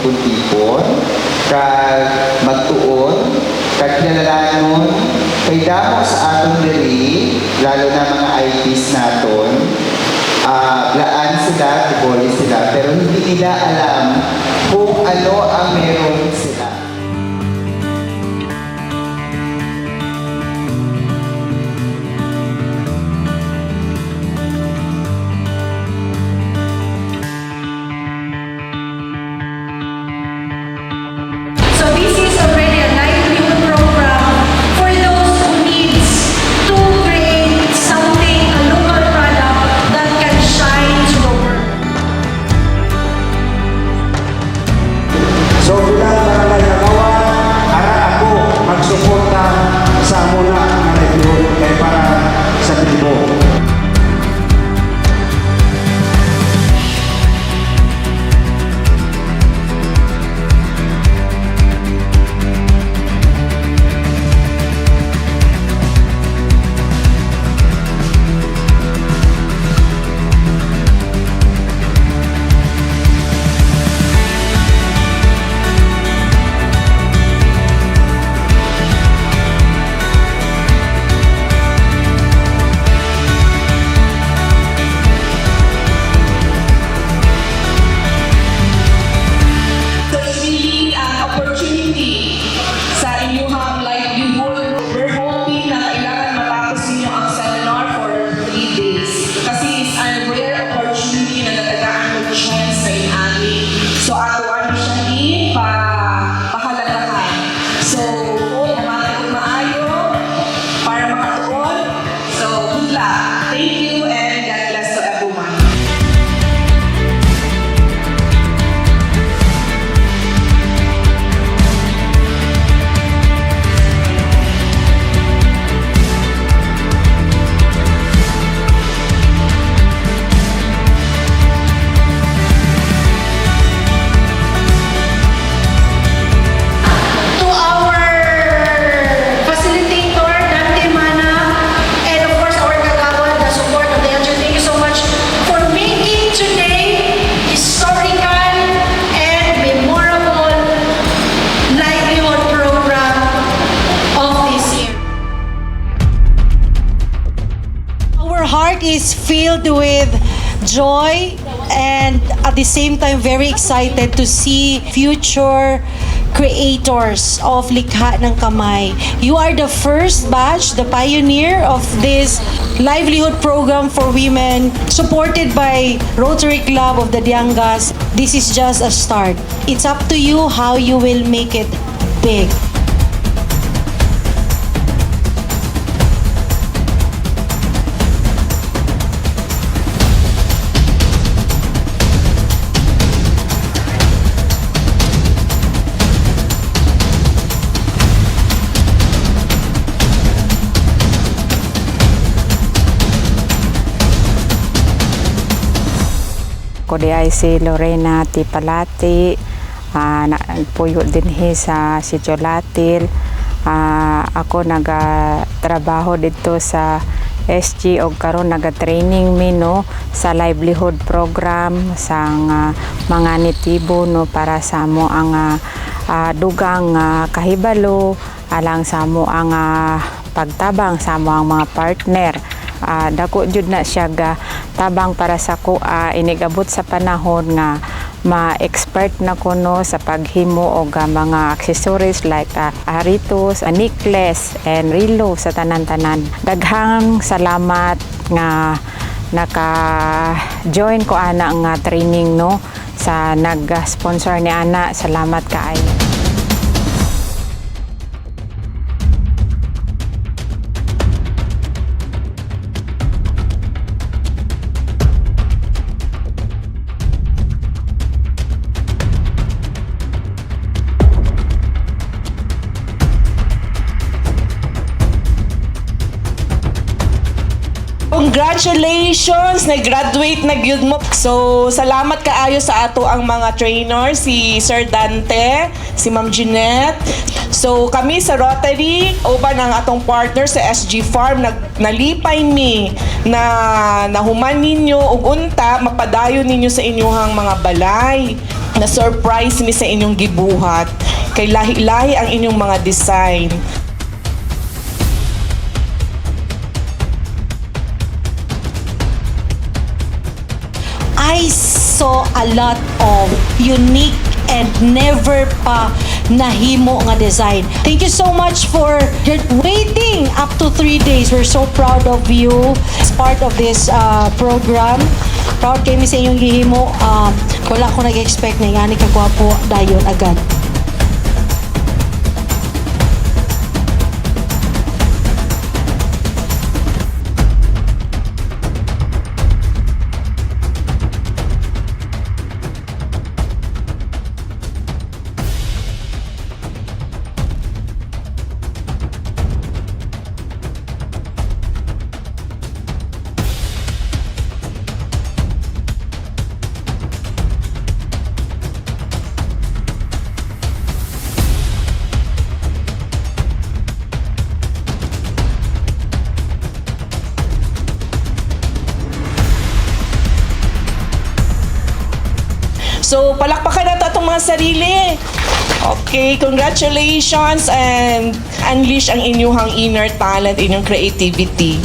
magtipon-tipon, kag magtuon, kag kinalanon, kay damo sa aton diri, lalo na mga IPs naton, laan sila, tiboli sila, pero hindi nila alam kung ano ang meron sila. So this is already a livelihood program for those who needs to create something, a local product that can shine to the world. So bilang barangay Kagawan, ara ako magsuporta sa muna nga livelihood kay para sa tribo. So it's really an opportunity sa inyong livelihood. We're hoping na kailangan matapos ninyo ang seminar for 3 days. Kasi it's a rare opportunity na natagaan mo chance sa inani. So ako ano siya ni pahalagahan. So kung naman maayo para makatuon. So good luck. Thank you and God bless to everyone. To our facilitator, Dante Mana, and of course our Kagawan, the support of the LGU. Thank you so much for making today historical and memorable livelihood program of this year. Our heart is filled with joy and at the same time very excited to see future creators of Likha ng Kamay. You are the first batch, the pioneer of this livelihood program for women supported by Rotary Club of the Diangas. This is just a start. It's up to you how you will make it big. Ko di ay si Lorena Tipalati, puyo din sa Sitio Latil. Ako nagatrabaho dito sa SG o karon naga-training mi no sa livelihood program sang mga nitibo no para sa mo ang dugang kahibalo alang sa mo ang pagtabang sa mo ang mga partner. Dako jud na siya ga tabang para sa ko inigabot sa panahon nga ma-expert na kuno sa paghimo og mga accessories like haritos, necklace and relo sa tanan-tanan. Daghang salamat nga naka-join ko ana nga training no sa nag-sponsor ni ana. Salamat kaayo. Congratulations! Nag-graduate na gyud mo. So, salamat kaayo sa ato ang mga trainer, si Sir Dante, si Ma'am Jeanette. So, kami sa Rotary, uban ang atong partner sa SG Farm, nalipay mi na nahuman ninyo ug unta mapadayon ninyo sa inyong mga balay. na surprise mi sa inyong gibuhat. Kay lahi-lahi ang inyong mga design. I saw a lot of unique and never pa nahimo nga design. Thank you so much for your waiting up to 3 days. We're so proud of you as part of this program. Proud kami sa inyong gihimo. Wala ko nag-expect na nga ni kagwapo dayon agad. So, palakpakan nato atong mga sarili. Okay, congratulations and unleash ang inyong inner talent, inyong creativity.